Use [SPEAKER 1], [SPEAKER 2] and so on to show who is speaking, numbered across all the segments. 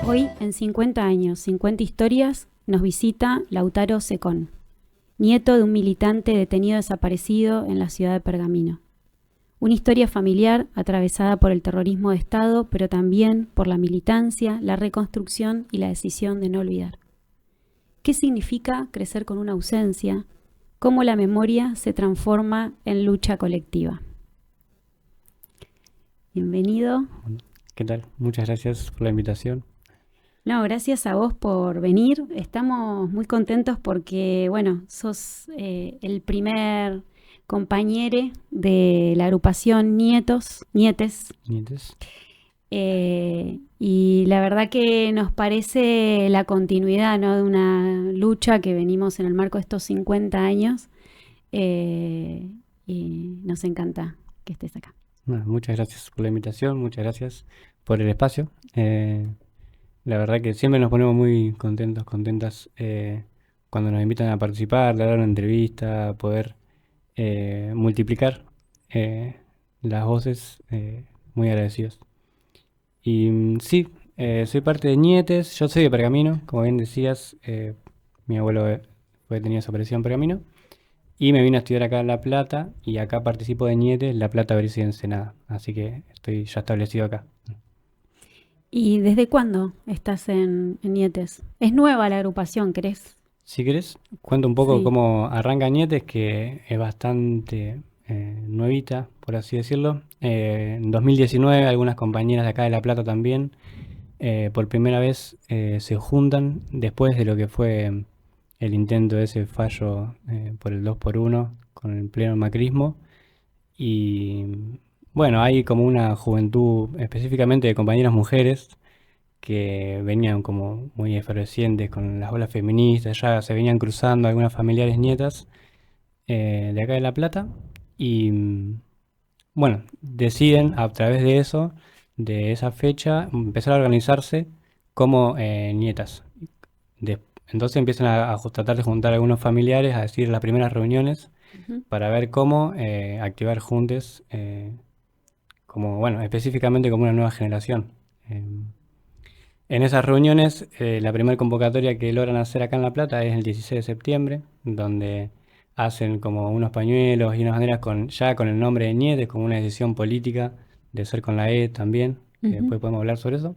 [SPEAKER 1] Hoy, en 50 años, 50 historias, nos visita Lautaro Secón, nieto de un militante detenido desaparecido en la ciudad de Pergamino. Una historia familiar atravesada por el terrorismo de Estado, pero también por la militancia, la reconstrucción y la decisión de no olvidar. ¿Qué significa crecer con una ausencia? ¿Cómo la memoria se transforma en lucha colectiva? Bienvenido.
[SPEAKER 2] ¿Qué tal? Muchas gracias por la invitación.
[SPEAKER 1] No, gracias a vos por venir. Estamos muy contentos porque, bueno, sos el primer compañero de la agrupación Nietes.
[SPEAKER 2] ¿Nietes?
[SPEAKER 1] Y la verdad que nos parece la continuidad, ¿no?, de una lucha que venimos en el marco de estos 50 años y nos encanta que estés acá.
[SPEAKER 2] Bueno, muchas gracias por la invitación, muchas gracias por el espacio. La verdad que siempre nos ponemos muy contentos, contentas cuando nos invitan a participar, a dar una entrevista, a poder multiplicar las voces, muy agradecidos. Y sí, soy parte de Nietes, yo soy de Pergamino, como bien decías, mi abuelo fue detenido desaparecido en Pergamino, y me vine a estudiar acá en La Plata, y acá participo de Nietes, La Plata, Bericia y Ensenada, así que estoy ya establecido acá.
[SPEAKER 1] ¿Y desde cuándo estás en Nietes? Es nueva la agrupación, ¿querés?
[SPEAKER 2] Si querés, cuento un poco
[SPEAKER 1] Sí.
[SPEAKER 2] cómo arranca Nietes, que es bastante nuevita, por así decirlo. En 2019, algunas compañeras de acá de La Plata también, por primera vez se juntan después de lo que fue el intento de ese fallo por el 2x1 con el pleno macrismo. Y bueno, hay como una juventud, específicamente de compañeras mujeres, que venían como muy efervescientes con las olas feministas, ya se venían cruzando algunas familiares nietas de acá de La Plata y bueno, deciden a través de eso, de esa fecha, empezar a organizarse como nietas. Entonces empiezan a tratar de juntar a algunos familiares, a decir las primeras reuniones
[SPEAKER 1] Ujú.
[SPEAKER 2] para ver cómo activar juntes, como bueno, específicamente como una nueva generación. En esas reuniones, la primera convocatoria que logran hacer acá en La Plata es el 16 de septiembre, donde hacen como unos pañuelos y unas banderas ya con el nombre de Nietes, como una decisión política de ser con la E también, que
[SPEAKER 1] Ujú.
[SPEAKER 2] después podemos hablar sobre eso.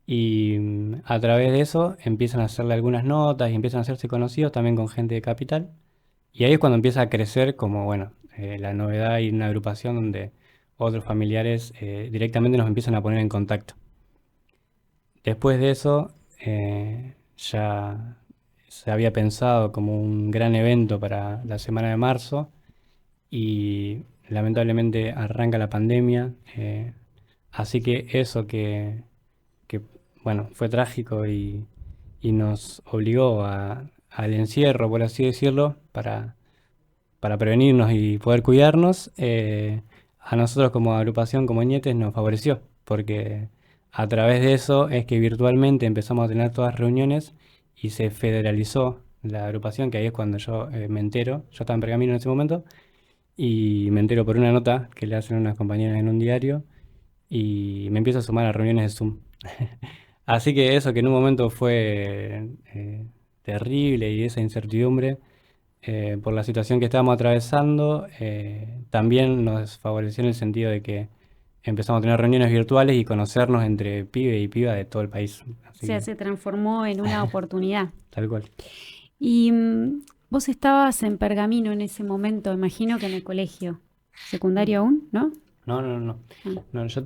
[SPEAKER 2] Y a través de eso empiezan a hacerle algunas notas y empiezan a hacerse conocidos también con gente de Capital. Y ahí es cuando empieza a crecer como, bueno, la novedad y una agrupación donde otros familiares directamente nos empiezan a poner en contacto. Después de eso, ya se había pensado como un gran evento para la semana de marzo y lamentablemente arranca la pandemia, así que eso que, bueno, fue trágico y nos obligó al encierro, por así decirlo, para prevenirnos y poder cuidarnos, a nosotros como agrupación, como Nietes, nos favoreció, porque a través de eso es que virtualmente empezamos a tener todas reuniones y se federalizó la agrupación, que ahí es cuando yo me entero. Yo estaba en Pergamino en ese momento y me entero por una nota que le hacen unas compañeras en un diario y me empiezo a sumar a reuniones de Zoom. Así que eso que en un momento fue terrible y esa incertidumbre por la situación que estábamos atravesando, también nos favoreció en el sentido de que empezamos a tener reuniones virtuales y conocernos entre pibe y piba de todo el país.
[SPEAKER 1] O
[SPEAKER 2] Así
[SPEAKER 1] sea,
[SPEAKER 2] que,
[SPEAKER 1] se transformó en una oportunidad.
[SPEAKER 2] tal cual.
[SPEAKER 1] Y vos estabas en Pergamino en ese momento, imagino que en el colegio secundario aún, ¿no?
[SPEAKER 2] No, no, no.
[SPEAKER 1] Ah.
[SPEAKER 2] No, yo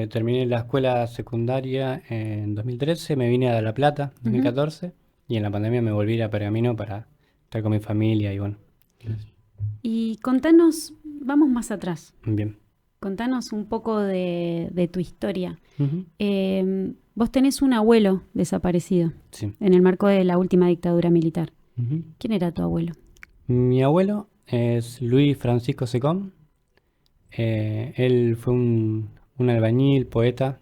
[SPEAKER 2] terminé la escuela secundaria en 2013, me vine a La Plata en
[SPEAKER 1] Ujú.
[SPEAKER 2] 2014 y en la pandemia me volví a ir a Pergamino para estar con mi familia y bueno,
[SPEAKER 1] Y contanos, vamos más atrás,
[SPEAKER 2] bien.
[SPEAKER 1] contanos un poco de tu historia.
[SPEAKER 2] Ujú.
[SPEAKER 1] Vos tenés un abuelo desaparecido
[SPEAKER 2] Sí.
[SPEAKER 1] en el marco de la última dictadura militar.
[SPEAKER 2] Ujú.
[SPEAKER 1] ¿Quién era tu abuelo?
[SPEAKER 2] Mi abuelo es Luis Francisco Secón. Él fue un albañil, poeta,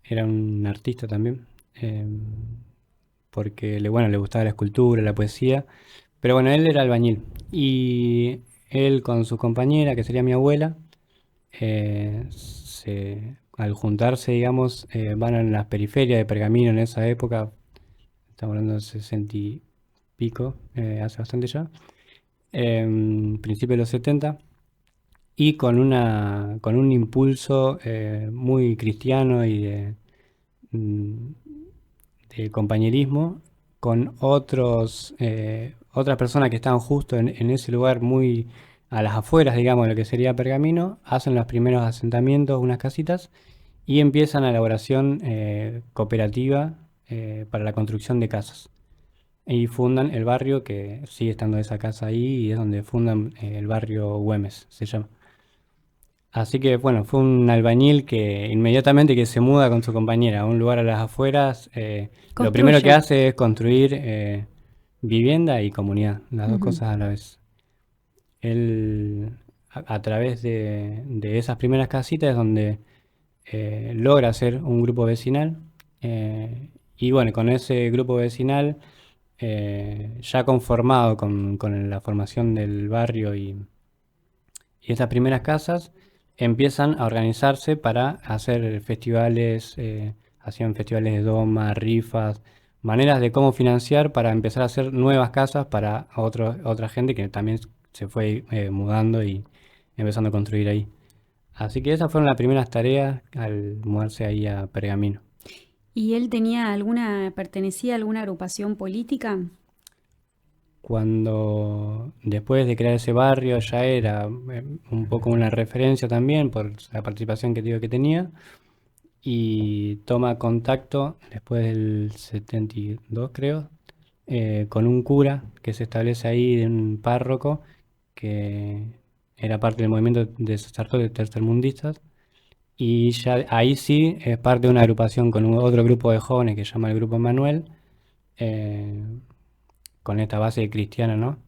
[SPEAKER 2] era un artista también, porque bueno, le gustaba la escultura, la poesía, pero bueno, él era albañil. Y él con su compañera, que sería mi abuela, al juntarse, digamos, van a las periferias de Pergamino en esa época, estamos hablando de 60 y pico, hace bastante ya, principio de los 70, y con un impulso muy cristiano y mm, de compañerismo con otras personas que estaban justo en ese lugar muy a las afueras, digamos, de lo que sería Pergamino, hacen los primeros asentamientos, unas casitas, y empiezan la elaboración cooperativa para la construcción de casas. Y fundan el barrio, que sigue estando esa casa ahí, y es donde fundan el barrio Güemes, se llama. Así que bueno, fue un albañil que inmediatamente que se muda con su compañera a un lugar a las afueras, lo primero que
[SPEAKER 1] Construye.
[SPEAKER 2] hace es construir vivienda y comunidad, las dos
[SPEAKER 1] Ujú.
[SPEAKER 2] cosas a la vez. Él, a través de esas primeras casitas es donde logra hacer un grupo vecinal, y bueno, con ese grupo vecinal ya conformado con la formación del barrio y estas primeras casas empiezan a organizarse para hacer festivales, hacían festivales de doma, rifas, maneras de cómo financiar para empezar a hacer nuevas casas para otra gente que también se fue mudando y empezando a construir ahí. Así que esas fueron las primeras tareas al mudarse ahí a Pergamino.
[SPEAKER 1] ¿Y él pertenecía a alguna agrupación política?
[SPEAKER 2] Cuando después de crear ese barrio ya era un poco una referencia también por la participación que digo que tenía, y toma contacto después del 72 creo, con un cura que se establece ahí, de un párroco que era parte del movimiento de sacerdotes tercermundistas, y ya ahí sí es parte de una agrupación con otro grupo de jóvenes que se llama el Grupo Manuel, eh, con esta base cristiana, ¿no?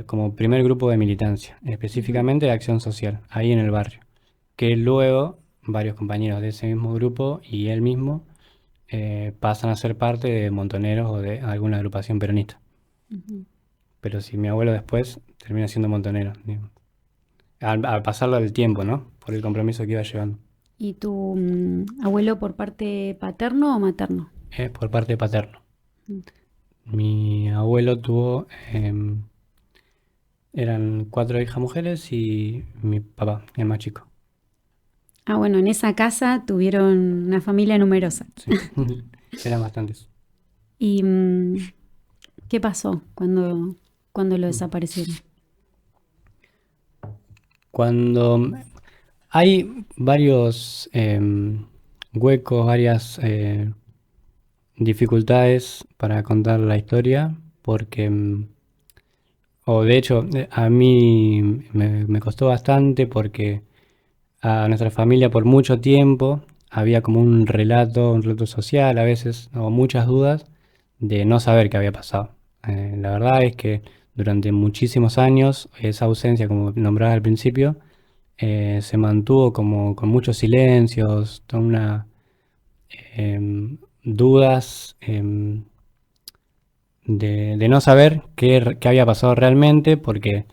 [SPEAKER 2] Como primer grupo de militancia,
[SPEAKER 1] Ujú.
[SPEAKER 2] específicamente de acción social, ahí en el barrio, que luego varios compañeros de ese mismo grupo y él mismo pasan a ser parte de Montoneros o de alguna agrupación peronista.
[SPEAKER 1] Ujú.
[SPEAKER 2] Pero si mi abuelo después termina siendo montonero, digo, al pasarlo del tiempo, ¿no? Por el compromiso que iba llevando.
[SPEAKER 1] ¿Y tu abuelo por parte paterno o materno?
[SPEAKER 2] Por parte paterno.
[SPEAKER 1] Mm.
[SPEAKER 2] Mi abuelo tuvo, eran 4 hijas mujeres y mi papá, el más chico.
[SPEAKER 1] Ah, bueno, en esa casa tuvieron una familia numerosa.
[SPEAKER 2] Sí, eran bastantes.
[SPEAKER 1] ¿Y qué pasó cuando lo desaparecieron?
[SPEAKER 2] Cuando hay varios huecos, varias dificultades para contar la historia, porque, o de hecho, a mí me costó bastante porque a nuestra familia por mucho tiempo había como un relato social a veces, o muchas dudas de no saber qué había pasado. La verdad es que durante muchísimos años esa ausencia, como nombraba al principio, se mantuvo como con muchos silencios, toda dudas de no saber qué había pasado realmente, porque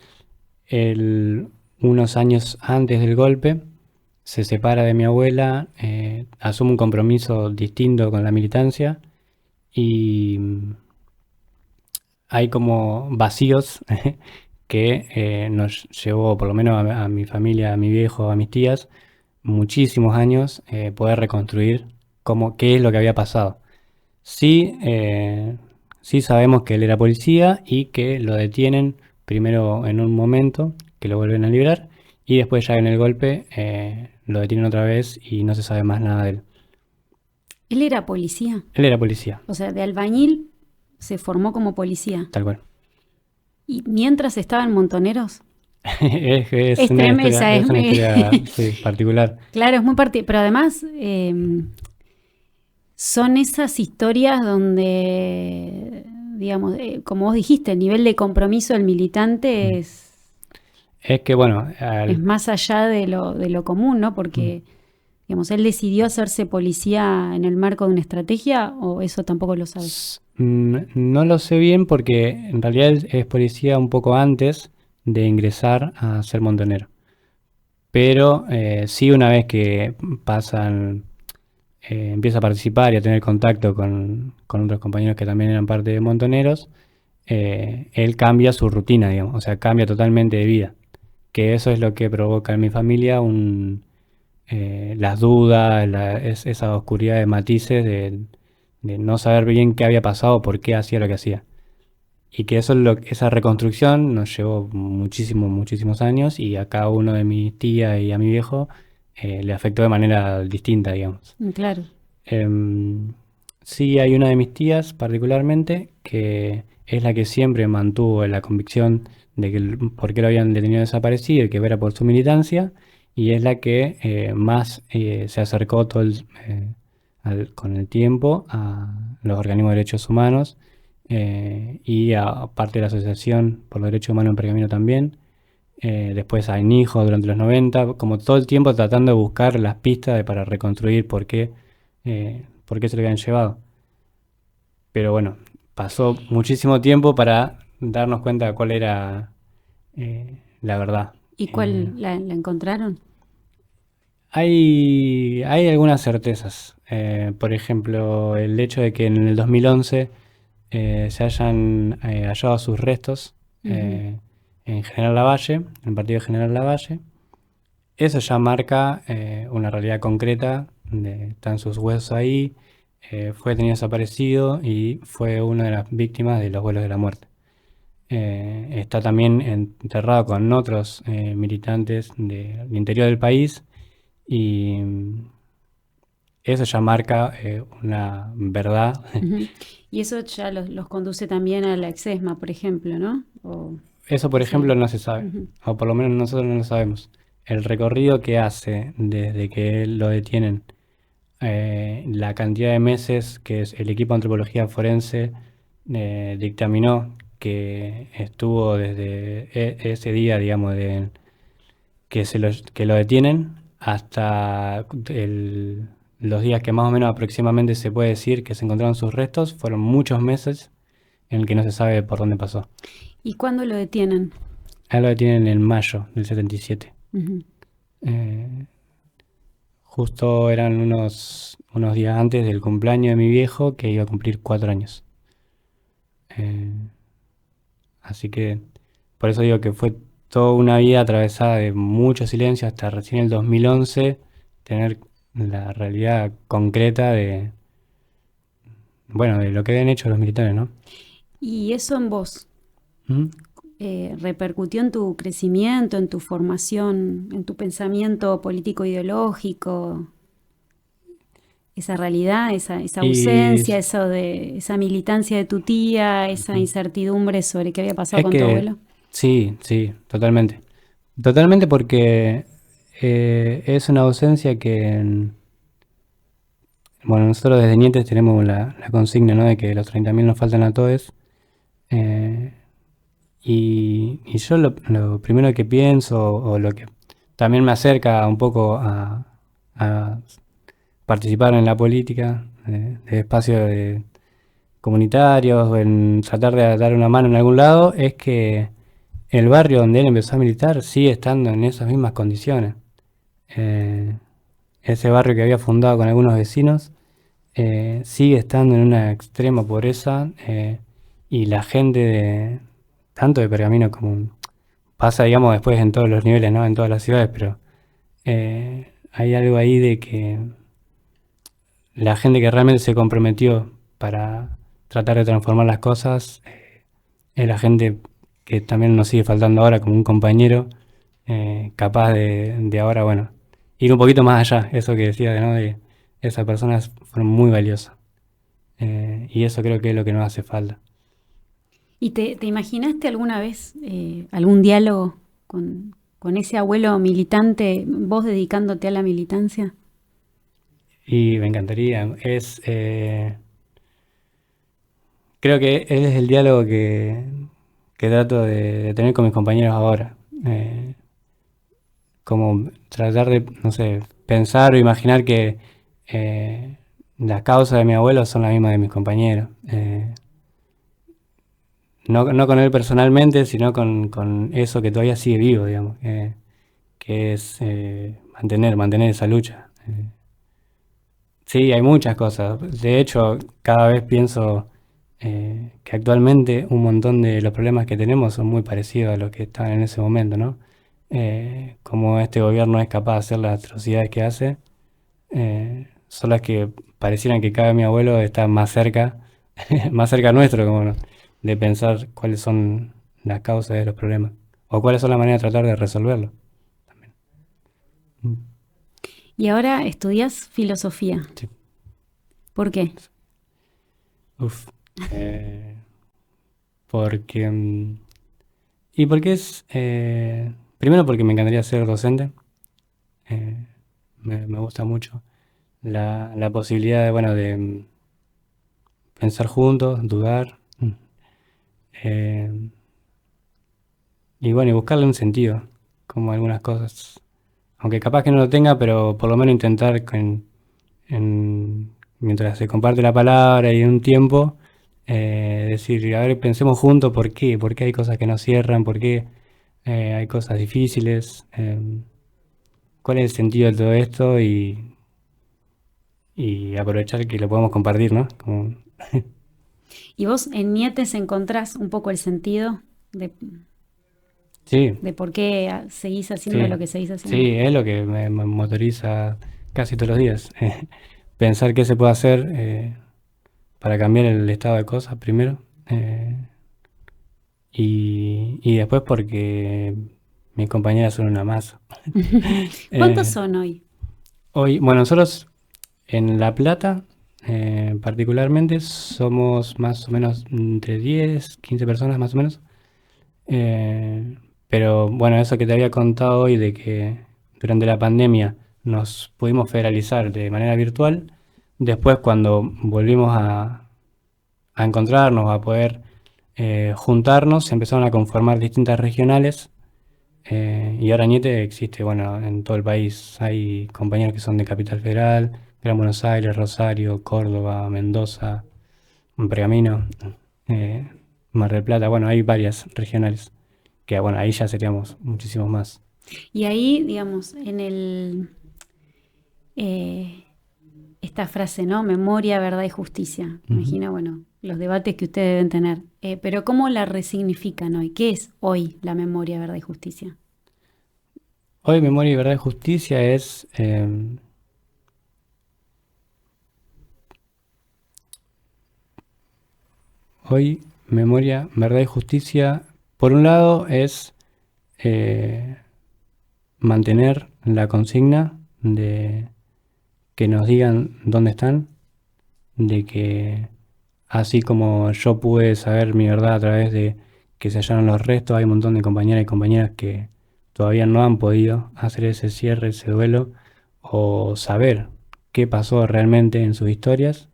[SPEAKER 2] él, unos años antes del golpe, se separa de mi abuela, asume un compromiso distinto con la militancia, y hay como vacíos que nos llevó, por lo menos a mi familia, a mi viejo, a mis tías, muchísimos años poder reconstruir qué es lo que había pasado. Sí, sí sabemos que él era policía y que lo detienen primero en un momento, que lo vuelven a liberar, y después ya en el golpe lo detienen otra vez y no se sabe más nada de él.
[SPEAKER 1] Él era policía,
[SPEAKER 2] Él era policía,
[SPEAKER 1] o sea, de albañil se formó como policía.
[SPEAKER 2] tal cual.
[SPEAKER 1] ¿Y mientras estaba en Montoneros?
[SPEAKER 2] Es
[SPEAKER 1] Es
[SPEAKER 2] una
[SPEAKER 1] tremenda,
[SPEAKER 2] historia, es una historia sí, particular.
[SPEAKER 1] claro, es muy pero además son esas historias donde, digamos, como vos dijiste, el nivel de compromiso del
[SPEAKER 2] Mm.
[SPEAKER 1] militante
[SPEAKER 2] Es que, bueno,
[SPEAKER 1] es más allá de lo común, ¿no?
[SPEAKER 2] mm,
[SPEAKER 1] Porque, digamos, él decidió hacerse policía en el marco de una estrategia, o eso tampoco lo sabes.
[SPEAKER 2] no lo sé bien porque en realidad él es policía un poco antes de ingresar a ser montonero. Pero sí, una vez que pasan, empieza a participar y a tener contacto con otros compañeros que también eran parte de montoneros, él cambia su rutina, digamos, o sea, cambia totalmente de vida. Que eso es lo que provoca en mi familia las dudas, esa oscuridad de matices de no saber bien qué había pasado, por qué hacía lo que hacía. Y que esa reconstrucción nos llevó muchísimos años y a cada uno de mi tía y a mi viejo le afectó de manera distinta, digamos.
[SPEAKER 1] Claro.
[SPEAKER 2] Em, sí, hay una de mis tías particularmente que es la que siempre mantuvo la convicción de que por qué lo habían detenido desaparecido y que era por su militancia, y es la que más se acercó con el tiempo a los organismos de derechos humanos y a parte de la Asociación por los Derechos Humanos en Pergamino también. Después a Inijo durante los 90 como todo el tiempo tratando de buscar las pistas para reconstruir por qué se lo habían llevado. Pero bueno, pasó muchísimo tiempo para darnos cuenta de cuál era la verdad.
[SPEAKER 1] ¿Y cuál la encontraron?
[SPEAKER 2] Hay algunas certezas. Por ejemplo, el hecho de que en el 2011 se hayan hallado sus restos
[SPEAKER 1] Ujú.
[SPEAKER 2] en General Lavalle, en el partido de General Lavalle. Eso ya marca una realidad concreta, están sus huesos ahí, fue detenido desaparecido y fue una de las víctimas de los vuelos de la muerte. Está también enterrado con otros militantes del interior del país y eso ya marca una verdad.
[SPEAKER 1] Ujú. Y eso ya los conduce también a la exesma, por ejemplo, ¿no? O
[SPEAKER 2] Eso, por
[SPEAKER 1] ese.
[SPEAKER 2] ejemplo, no se sabe,
[SPEAKER 1] Ujú.
[SPEAKER 2] o por lo menos nosotros no lo sabemos. El recorrido que hace desde que lo detienen, la cantidad de meses que el equipo de antropología forense dictaminó que estuvo desde ese día, digamos, que lo detienen hasta los días que más o menos aproximadamente se puede decir que se encontraron sus restos, fueron muchos meses en el que no se sabe por dónde pasó.
[SPEAKER 1] ¿Y cuándo lo detienen?
[SPEAKER 2] A él lo detienen en mayo del 77.
[SPEAKER 1] Ujú.
[SPEAKER 2] Eh, Justo eran unos días antes del cumpleaños de mi viejo, que iba a cumplir 4 años. Eh, Así que por eso digo que fue toda una vida atravesada de mucho silencio hasta recién el 2011 tener la realidad concreta bueno, de lo que habían hecho los militares, ¿no?
[SPEAKER 1] Y eso en vos,
[SPEAKER 2] ¿Mm?
[SPEAKER 1] ¿repercutió en tu crecimiento, en tu formación, en tu pensamiento político ideológico? Esa realidad, esa
[SPEAKER 2] Y
[SPEAKER 1] ausencia, eso de esa militancia de tu tía, esa incertidumbre sobre qué había pasado
[SPEAKER 2] es
[SPEAKER 1] con tu
[SPEAKER 2] que
[SPEAKER 1] abuelo.
[SPEAKER 2] sí, sí, totalmente. Totalmente porque es una ausencia que, bueno, nosotros desde Nietes tenemos la consigna, ¿no? De que los 30.000 nos faltan a todos. eh, y yo lo primero que pienso, o lo que también me acerca un poco a participar en la política, de espacios comunitarios, o en tratar de dar una mano en algún lado, es que el barrio donde él empezó a militar sigue estando en esas mismas condiciones. Eh, Ese barrio que había fundado con algunos vecinos sigue estando en una extrema pobreza y la gente tanto de Pergamino como pasa, digamos, después en todos los niveles, ¿no? En todas las ciudades, pero hay algo ahí de que la gente que realmente se comprometió para tratar de transformar las cosas es la gente que también nos sigue faltando ahora como un compañero capaz de ahora, bueno, ir un poquito más allá, eso que decía, ¿no? De esas personas fueron muy valiosas. Y eso creo que es lo que nos hace falta.
[SPEAKER 1] ¿Y te imaginaste alguna vez algún diálogo? con ese abuelo militante, vos dedicándote a la militancia?
[SPEAKER 2] Y me encantaría. Creo que es el diálogo que trato de tener con mis compañeros ahora. Como tratar de, no sé, pensar o imaginar que las causas de mi abuelo son las mismas de mis compañeros. No con él personalmente, sino con eso que todavía sigue vivo, digamos, que es mantener esa lucha. Sí, hay muchas cosas. De hecho, cada vez pienso que actualmente un montón de los problemas que tenemos son muy parecidos a los que estaban en ese momento, ¿no? Como este gobierno es capaz de hacer las atrocidades que hace, son las que parecieran que cada vez mi abuelo está más cerca, más cerca nuestro, como de pensar cuáles son las causas de los problemas o cuáles son las maneras de tratar de resolverlos. Mm.
[SPEAKER 1] Y ahora estudias filosofía.
[SPEAKER 2] Sí.
[SPEAKER 1] ¿Por qué?
[SPEAKER 2] Uf. Porque y porque primero porque me encantaría ser docente. Me gusta mucho la posibilidad de, bueno, de pensar juntos, dudar, eh, y bueno, y buscarle un sentido, como algunas cosas. Aunque capaz que no lo tenga, pero por lo menos intentar mientras se comparte la palabra y un tiempo, decir, a ver, pensemos juntos por qué hay cosas que no cierran, por qué hay cosas difíciles, cuál es el sentido de todo esto y aprovechar que lo podemos compartir, ¿no?
[SPEAKER 1] ¿Y vos en Nietes encontrás un poco el sentido
[SPEAKER 2] Sí,
[SPEAKER 1] de por qué seguís haciendo lo
[SPEAKER 2] sí,
[SPEAKER 1] que seguís haciendo?
[SPEAKER 2] sí, es lo que me motoriza casi todos los días. Pensar qué se puede hacer para cambiar el estado de cosas primero. Y después porque mis compañeras son una masa.
[SPEAKER 1] ¿Cuántos
[SPEAKER 2] Eh,
[SPEAKER 1] son hoy?
[SPEAKER 2] Hoy, bueno, nosotros en La Plata, particularmente, somos más o menos entre 10 15 personas más o menos. Pero bueno, eso que te había contado hoy de que durante la pandemia nos pudimos federalizar de manera virtual, después cuando volvimos a encontrarnos, a poder juntarnos, se empezaron a conformar distintas regionales. Y ahora Ñete existe, bueno, en todo el país. Hay compañeros que son de Capital Federal, Gran Buenos Aires, Rosario, Córdoba, Mendoza, Pergamino, eh, Mar del Plata. Bueno, hay varias regionales, que bueno, ahí ya seríamos muchísimos más.
[SPEAKER 1] Y ahí, digamos, en eh, esta frase, ¿no? Memoria, verdad y justicia. Me
[SPEAKER 2] Ujú.
[SPEAKER 1] imagino, bueno, los debates que ustedes deben tener. Pero ¿cómo la resignifican hoy? ¿Qué es hoy la memoria, verdad y justicia?
[SPEAKER 2] Hoy Memoria y Verdad y Justicia es hoy Memoria, Verdad y Justicia. Por un lado es eh, mantener la consigna de que nos digan dónde están, de que así como yo pude saber mi verdad a través de que se hallaron los restos, hay un montón de compañeras y compañeras que todavía no han podido hacer ese cierre, ese duelo, o saber qué pasó realmente en sus historias.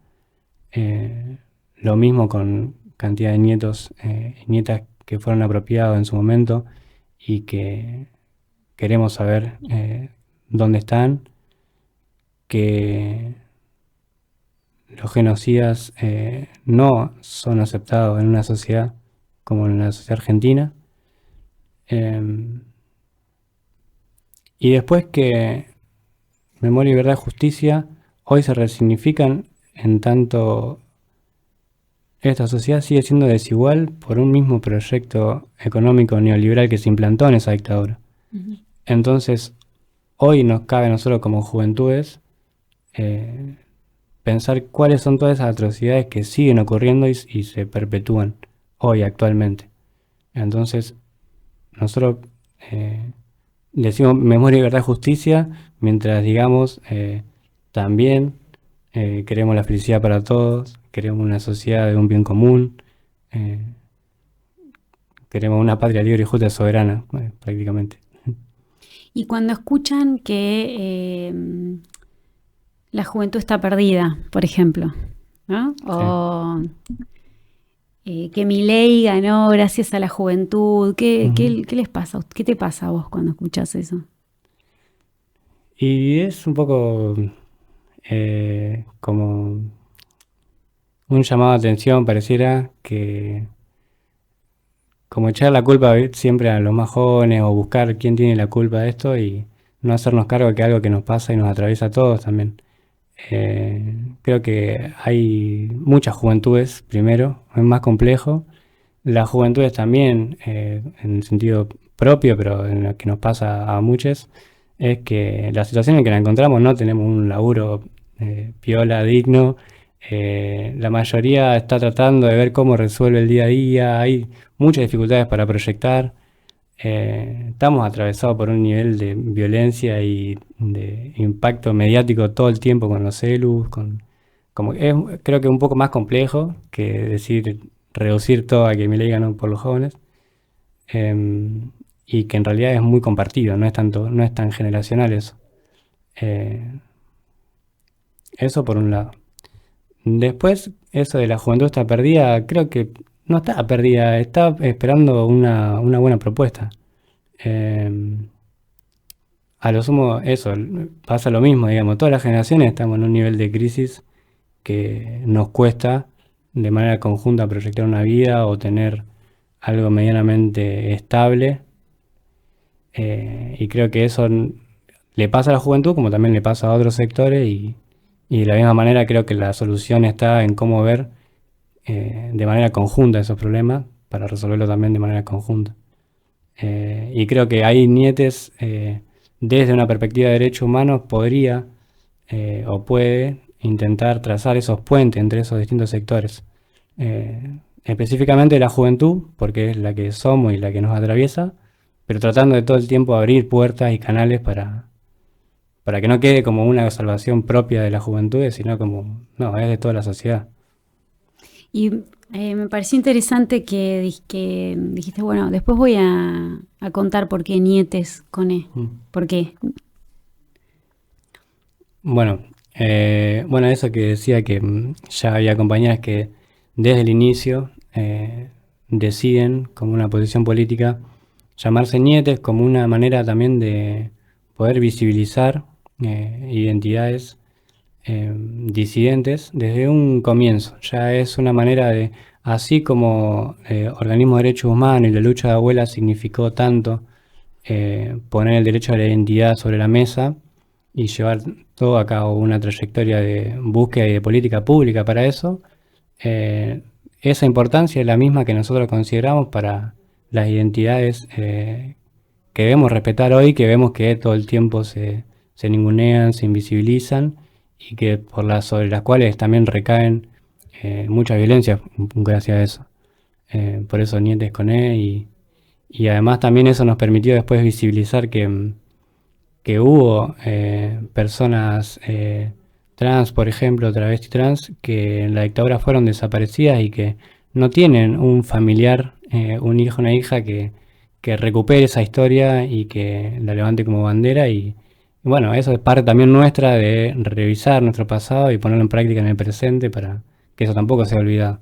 [SPEAKER 2] Lo mismo con cantidad de nietos y nietas que fueron apropiados en su momento y que queremos saber dónde están, que los genocidas no son aceptados en una sociedad como en la sociedad argentina. Eh, y después que Memoria y Verdad y Justicia hoy se resignifican en tanto esta sociedad sigue siendo desigual por un mismo proyecto económico neoliberal que se implantó en esa dictadura.
[SPEAKER 1] Ujú.
[SPEAKER 2] Entonces, hoy nos cabe a nosotros como juventudes eh, pensar cuáles son todas esas atrocidades que siguen ocurriendo y se perpetúan hoy actualmente. Entonces, nosotros decimos memoria, verdad, justicia, mientras digamos también queremos la felicidad para todos, queremos una sociedad de un bien común. eh, queremos una patria libre y justa y soberana, prácticamente.
[SPEAKER 1] Y cuando escuchan que la juventud está perdida, por ejemplo, ¿no? O que Milei ganó gracias a la juventud, ¿qué les pasa? ¿Qué te pasa a vos cuando escuchas eso?
[SPEAKER 2] Y es un poco como un llamado de atención, pareciera que como echar la culpa siempre a los más jóvenes o buscar quién tiene la culpa de esto y no hacernos cargo de que algo que nos pasa y nos atraviesa a todos también. Creo que hay muchas juventudes, primero, es más complejo. Las juventudes también, en el sentido propio, pero en lo que nos pasa a muchos, es que la situación en que la encontramos no tenemos un laburo piola, digno. La mayoría está tratando de ver cómo resuelve el día a día, hay muchas dificultades para proyectar. Estamos atravesados por un nivel de violencia y de impacto mediático todo el tiempo con los celus, creo que es un poco más complejo que decir reducir todo a que Milei ganó por los jóvenes, y que en realidad es muy compartido, no es tan generacional eso. Eso por un lado. Después, eso de la juventud está perdida, creo que no está perdida, está esperando una buena propuesta. A lo sumo, eso, pasa lo mismo, digamos, todas las generaciones estamos en un nivel de crisis que nos cuesta de manera conjunta proyectar una vida o tener algo medianamente estable. Y creo que eso le pasa a la juventud como también le pasa a otros sectores y de la misma manera creo que la solución está en cómo ver de manera conjunta esos problemas para resolverlo también de manera conjunta. Y creo que ahí Nietes, desde una perspectiva de derechos humanos, podría o puede intentar trazar esos puentes entre esos distintos sectores. Específicamente la juventud, porque es la que somos y la que nos atraviesa, pero tratando de todo el tiempo abrir puertas y canales para que no quede como una salvación propia de la juventud, sino como, no, es de toda la sociedad.
[SPEAKER 1] Y me pareció interesante que dijiste, bueno, después voy a contar por qué Nietes con E. ¿Por qué?
[SPEAKER 2] Bueno, eso que decía que ya había compañeras que desde el inicio deciden como una posición política llamarse Nietes como una manera también de poder visibilizar identidades disidentes desde un comienzo. Ya es una manera de, así como organismos de derechos humanos y la lucha de abuelas significó tanto poner el derecho a la identidad sobre la mesa y llevar todo a cabo una trayectoria de búsqueda y de política pública para eso, esa importancia es la misma que nosotros consideramos para las identidades que debemos respetar hoy, que vemos que todo el tiempo se ningunean, se invisibilizan y que sobre las cuales también recaen mucha violencia gracias a eso. Por eso Nietes con E y además también eso nos permitió después visibilizar que hubo personas trans, por ejemplo, travesti trans, que en la dictadura fueron desaparecidas y que no tienen un familiar, un hijo, una hija que recupere esa historia y que la levante como bandera y bueno, eso es parte también nuestra de revisar nuestro pasado y ponerlo en práctica en el presente para que eso tampoco sea olvidado.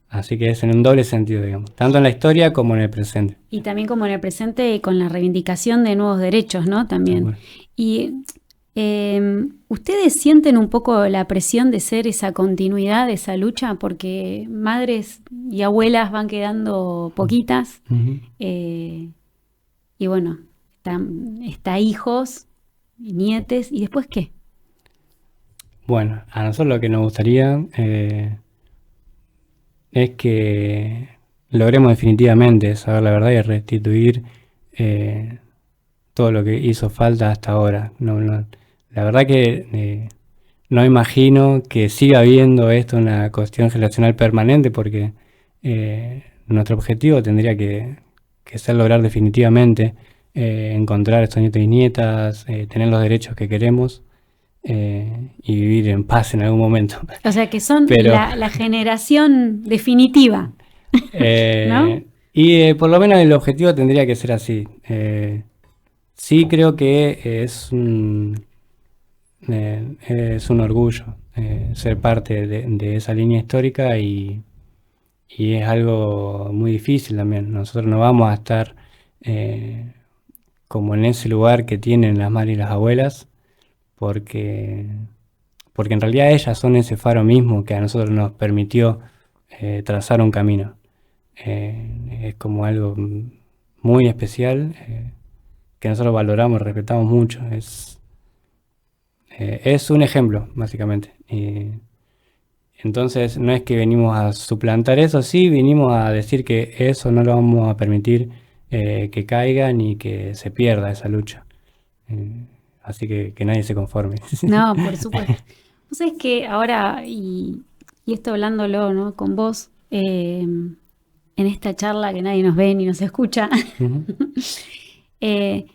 [SPEAKER 2] Así que es en un doble sentido, digamos, tanto en la historia como en el presente.
[SPEAKER 1] Y también como en el presente con la reivindicación de nuevos derechos, ¿no? También.
[SPEAKER 2] Bueno.
[SPEAKER 1] Y ¿ustedes sienten un poco la presión de ser esa continuidad de esa lucha? Porque madres y abuelas van quedando poquitas. Y bueno, está hijos, nietes, ¿y después qué?
[SPEAKER 2] Bueno, a nosotros lo que nos gustaría es que logremos definitivamente saber la verdad y restituir todo lo que hizo falta hasta ahora. La verdad que no imagino que siga habiendo esto una cuestión generacional permanente porque nuestro objetivo tendría que ser lograr definitivamente encontrar estos nietos y nietas, tener los derechos que queremos y vivir en paz en algún momento.
[SPEAKER 1] O sea que son la generación definitiva, ¿no?
[SPEAKER 2] Y por lo menos el objetivo tendría que ser así. Sí creo que es un orgullo ser parte de esa línea histórica y es algo muy difícil también. Nosotros no vamos a estar eh, como en ese lugar que tienen las madres y las abuelas, porque, porque en realidad ellas son ese faro mismo que a nosotros nos permitió trazar un camino. Es como algo muy especial que nosotros valoramos, respetamos mucho. Es un ejemplo, básicamente. Entonces no es que venimos a suplantar eso, sí, vinimos a decir que eso no lo vamos a permitir que caiga ni que se pierda esa lucha. Eh, Así que nadie se conforme.
[SPEAKER 1] No, por supuesto. Vos sabés que ahora, y esto hablándolo, ¿no? Con vos, en esta charla que nadie nos ve ni nos escucha,
[SPEAKER 2] Ujú,
[SPEAKER 1] eh,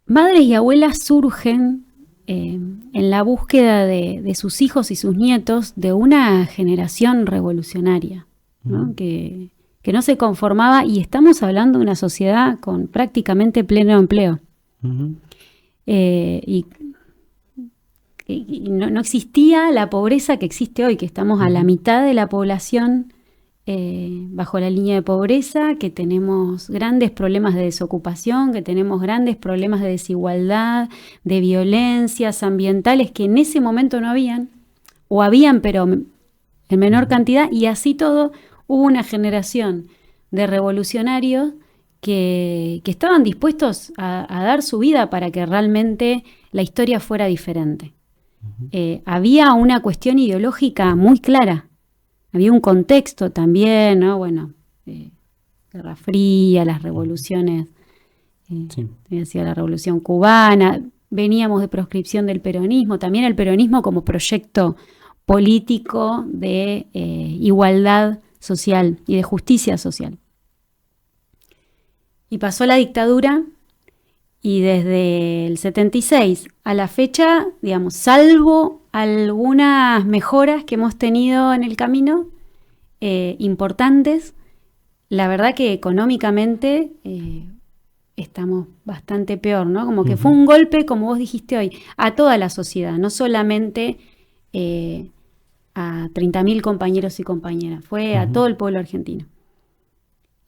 [SPEAKER 1] madres y abuelas surgen en la búsqueda de sus hijos y sus nietos de una generación revolucionaria, ¿no?
[SPEAKER 2] ujú,
[SPEAKER 1] Que no se conformaba, y estamos hablando de una sociedad con prácticamente pleno empleo.
[SPEAKER 2] ujú,
[SPEAKER 1] Y no existía la pobreza que existe hoy, que estamos a la
[SPEAKER 2] ujú,
[SPEAKER 1] mitad de la población bajo la línea de pobreza, que tenemos grandes problemas de desocupación, que tenemos grandes problemas de desigualdad, de violencias ambientales que en ese momento no habían, o habían pero en menor
[SPEAKER 2] ujú,
[SPEAKER 1] cantidad, y así todo hubo una generación de revolucionarios que estaban dispuestos a dar su vida para que realmente la historia fuera diferente.
[SPEAKER 2] ujú.
[SPEAKER 1] Había una cuestión ideológica muy clara, había un contexto también, ¿no? Bueno, Guerra Fría, las revoluciones,
[SPEAKER 2] Sí,
[SPEAKER 1] había sido la Revolución Cubana, veníamos de proscripción del peronismo, también el peronismo como proyecto político de igualdad social y de justicia social. Y pasó la dictadura. Y desde el 76 a la fecha, digamos, salvo algunas mejoras que hemos tenido en el camino, importantes, la verdad que económicamente estamos bastante peor, ¿no? Como que fue
[SPEAKER 2] ujú,
[SPEAKER 1] un golpe, como vos dijiste hoy, a toda la sociedad, no solamente a 30.000 compañeros y compañeras, fue a
[SPEAKER 2] ujú.
[SPEAKER 1] todo el pueblo argentino.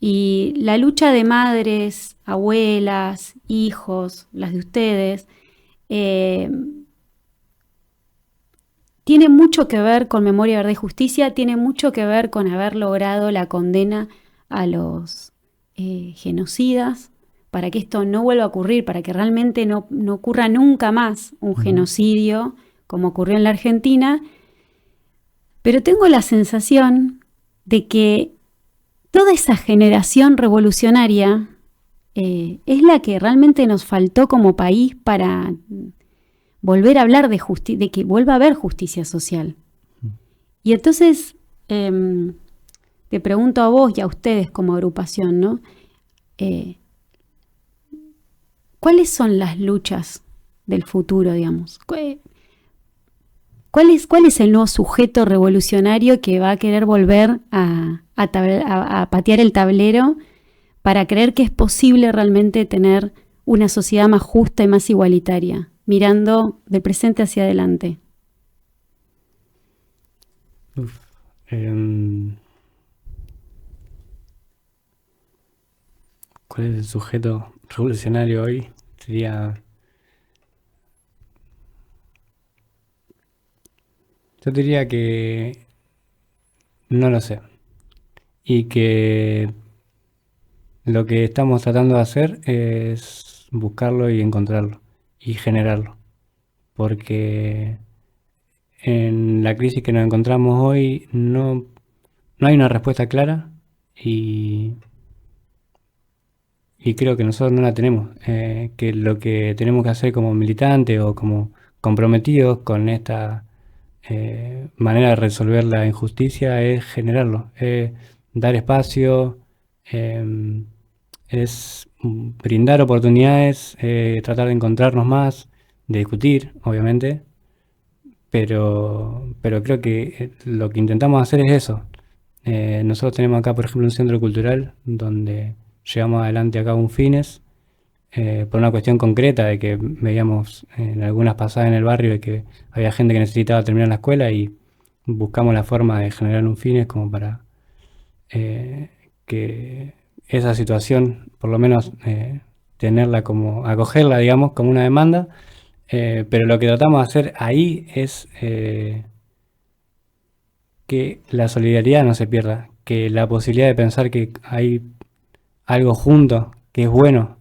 [SPEAKER 1] Y la lucha de madres, abuelas, hijos, las de ustedes, eh, tiene mucho que ver con Memoria, Verdad y Justicia, tiene mucho que ver con haber logrado la condena a los genocidas, para que esto no vuelva a ocurrir, para que realmente no ocurra nunca más un
[SPEAKER 2] Ujú.
[SPEAKER 1] genocidio como ocurrió en la Argentina. Pero tengo la sensación de que toda esa generación revolucionaria es la que realmente nos faltó como país para volver a hablar de que vuelva a haber justicia social. Y entonces te pregunto a vos y a ustedes como agrupación, ¿no? Eh, ¿Cuáles son las luchas del futuro, digamos? ¿Cuál es el nuevo sujeto revolucionario que va a querer volver a patear el tablero para creer que es posible realmente tener una sociedad más justa y más igualitaria, mirando del presente hacia adelante?
[SPEAKER 2] Uf. Em, ¿Cuál es el sujeto revolucionario hoy? Sería, yo diría que no lo sé. Y que lo que estamos tratando de hacer es buscarlo y encontrarlo y generarlo. Porque en la crisis que nos encontramos hoy no hay una respuesta clara y, y creo que nosotros no la tenemos. Que lo que tenemos que hacer como militantes o como comprometidos con esta manera de resolver la injusticia es generarlo, dar espacio, em, es brindar oportunidades, tratar de encontrarnos más, de discutir, obviamente, pero creo que lo que intentamos hacer es eso, Nosotros tenemos acá, por ejemplo, un centro cultural donde llevamos adelante acá un fines por una cuestión concreta de que veíamos en algunas pasadas en el barrio de que había gente que necesitaba terminar la escuela y buscamos la forma de generar un fines como para que esa situación, por lo menos tenerla como, acogerla, digamos, como una demanda, pero lo que tratamos de hacer ahí es que la solidaridad no se pierda, que la posibilidad de pensar que hay algo junto, que es bueno,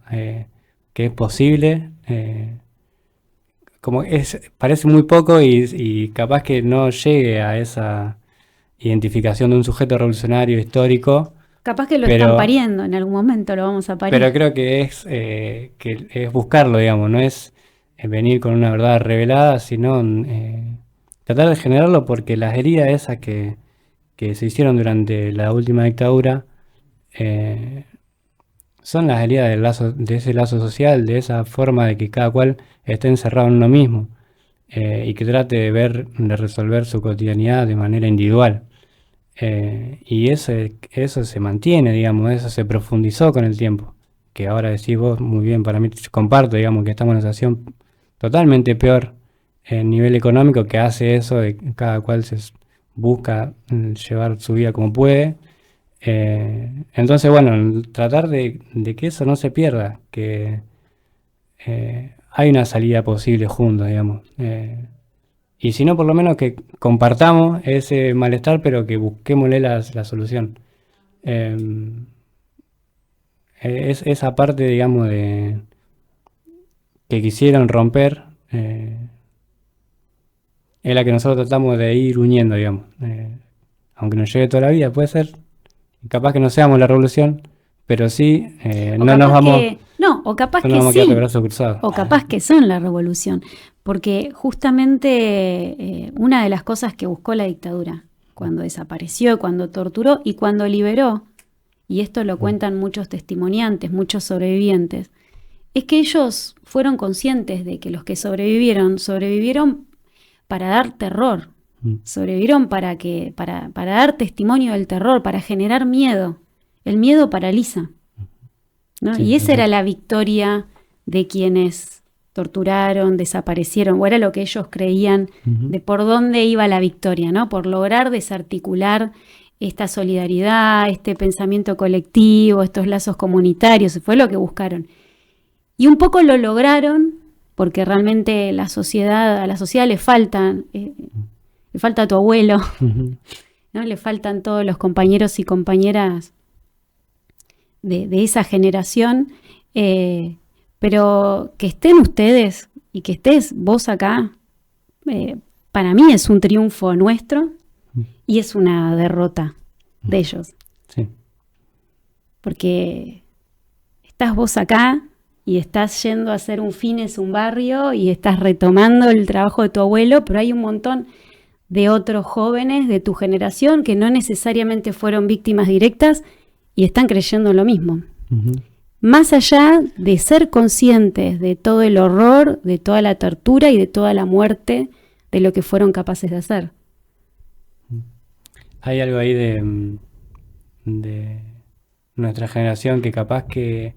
[SPEAKER 2] que es posible, como parece muy poco y capaz que no llegue a esa identificación de un sujeto revolucionario histórico,
[SPEAKER 1] Capaz que lo están
[SPEAKER 2] pero,
[SPEAKER 1] pariendo, en algún momento lo vamos a
[SPEAKER 2] pero
[SPEAKER 1] parir.
[SPEAKER 2] creo que es buscarlo, digamos, no es venir con una verdad revelada, sino tratar de generarlo porque las heridas esas que se hicieron durante la última dictadura eh, son las heridas de ese lazo social, de esa forma de que cada cual esté encerrado en uno mismo y que trate de resolver su cotidianidad de manera individual. Y eso se mantiene, digamos, eso se profundizó con el tiempo. Que ahora decís vos muy bien, para mí comparto, digamos, que estamos en una situación totalmente peor en nivel económico que hace eso de que cada cual se busca llevar su vida como puede. Entonces, bueno, tratar de que eso no se pierda, que hay una salida posible juntos, digamos. Y si no, por lo menos que compartamos ese malestar, pero que busquémosle la solución. Eh, es esa parte, digamos, de que quisieron romper, es la que nosotros tratamos de ir uniendo, digamos. Aunque nos lleve toda la vida, puede ser. Capaz que no seamos la revolución, pero sí,
[SPEAKER 1] O
[SPEAKER 2] no nos
[SPEAKER 1] capaz
[SPEAKER 2] vamos,
[SPEAKER 1] que, no, o capaz
[SPEAKER 2] no nos
[SPEAKER 1] que
[SPEAKER 2] vamos a quedar de
[SPEAKER 1] sí,
[SPEAKER 2] brazos cruzados.
[SPEAKER 1] o capaz que son la revolución, porque justamente una de las cosas que buscó la dictadura, cuando desapareció, cuando torturó y cuando liberó, y esto lo cuentan muchos testimoniantes, muchos sobrevivientes, es que ellos fueron conscientes de que los que sobrevivieron para dar terror, sobrevivieron para dar testimonio del terror, para generar miedo. El miedo paraliza, ¿no?
[SPEAKER 2] Sí,
[SPEAKER 1] Y esa era
[SPEAKER 2] total.
[SPEAKER 1] la victoria de quienes torturaron, desaparecieron, o era lo que ellos creían
[SPEAKER 2] Ujú.
[SPEAKER 1] de por dónde iba la victoria, ¿no? Por lograr desarticular esta solidaridad, este pensamiento colectivo, estos lazos comunitarios, fue lo que buscaron. Y un poco lo lograron porque realmente a la sociedad le falta tu abuelo,
[SPEAKER 2] Ujú.
[SPEAKER 1] ¿no? Le faltan todos los compañeros y compañeras de esa generación, pero que estén ustedes y que estés vos acá, para mí es un triunfo nuestro y es una derrota de ellos,
[SPEAKER 2] Sí.
[SPEAKER 1] porque estás vos acá y estás yendo a hacer un fines, un barrio, y estás retomando el trabajo de tu abuelo, pero hay un montón de otros jóvenes de tu generación que no necesariamente fueron víctimas directas y están creyendo lo mismo.
[SPEAKER 2] Ujú.
[SPEAKER 1] Más allá de ser conscientes de todo el horror, de toda la tortura y de toda la muerte de lo que fueron capaces de hacer.
[SPEAKER 2] Hay algo ahí de nuestra generación que capaz eh,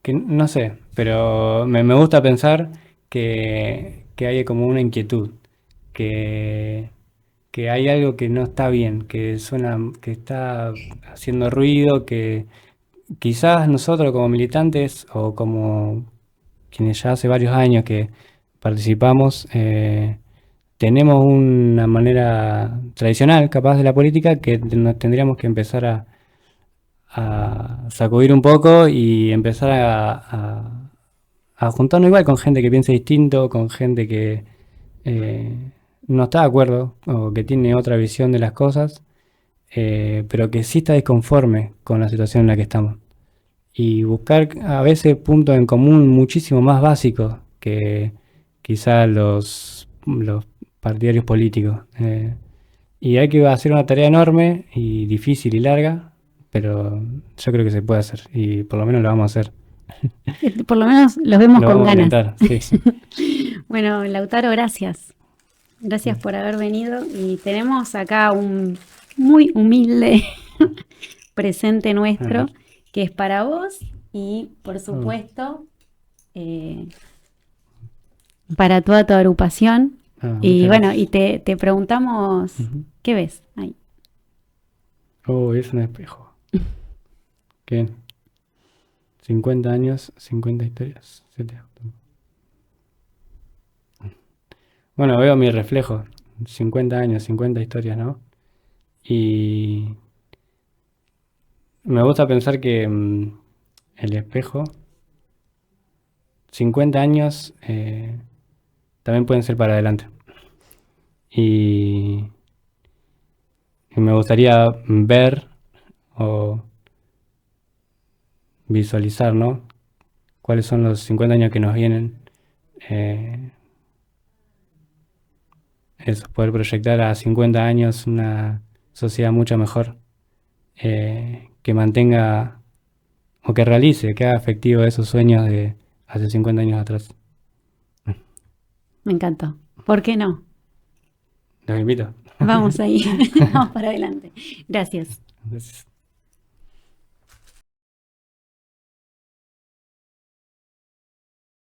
[SPEAKER 2] que no sé, pero me gusta pensar que hay como una inquietud, que, que hay algo que no está bien, que suena, que está haciendo ruido, que quizás nosotros como militantes o como quienes ya hace varios años que participamos, tenemos una manera tradicional capaz de la política que nos tendríamos que empezar a sacudir un poco y empezar a juntarnos igual con gente que piense distinto, con gente que no está de acuerdo o que tiene otra visión de las cosas, pero que sí está disconforme con la situación en la que estamos. Y buscar a veces puntos en común muchísimo más básicos que quizás los partidarios políticos. Y hay que hacer una tarea enorme y difícil y larga, pero yo creo que se puede hacer y por lo menos lo vamos a hacer.
[SPEAKER 1] Por lo menos los vemos
[SPEAKER 2] Lo
[SPEAKER 1] con
[SPEAKER 2] vamos a
[SPEAKER 1] ganas.
[SPEAKER 2] intentar, sí.
[SPEAKER 1] Bueno, Lautaro, gracias. Gracias por haber venido y tenemos acá un muy humilde presente nuestro
[SPEAKER 2] Ajá.
[SPEAKER 1] que es para vos y por
[SPEAKER 2] Oh,
[SPEAKER 1] supuesto para toda tu agrupación. Y
[SPEAKER 2] muchas
[SPEAKER 1] bueno, y
[SPEAKER 2] gracias.
[SPEAKER 1] te preguntamos,
[SPEAKER 2] Ujú.
[SPEAKER 1] ¿qué ves ahí?
[SPEAKER 2] Oh, es un espejo. ¿Qué? 50 años, 50 historias. Bueno, veo mi reflejo. 50 años, 50 historias, ¿no? Y me gusta pensar que el espejo, 50 años también pueden ser para adelante. Y, y me gustaría ver o visualizar, ¿no? Cuáles son los 50 años que nos vienen. Eh, Eso, poder proyectar a 50 años una sociedad mucho mejor, que mantenga o que realice, que haga efectivo esos sueños de hace 50 años atrás.
[SPEAKER 1] Me encantó. ¿Por qué no?
[SPEAKER 2] Los invito.
[SPEAKER 1] Vamos ahí, vamos para adelante. Gracias.
[SPEAKER 2] Gracias.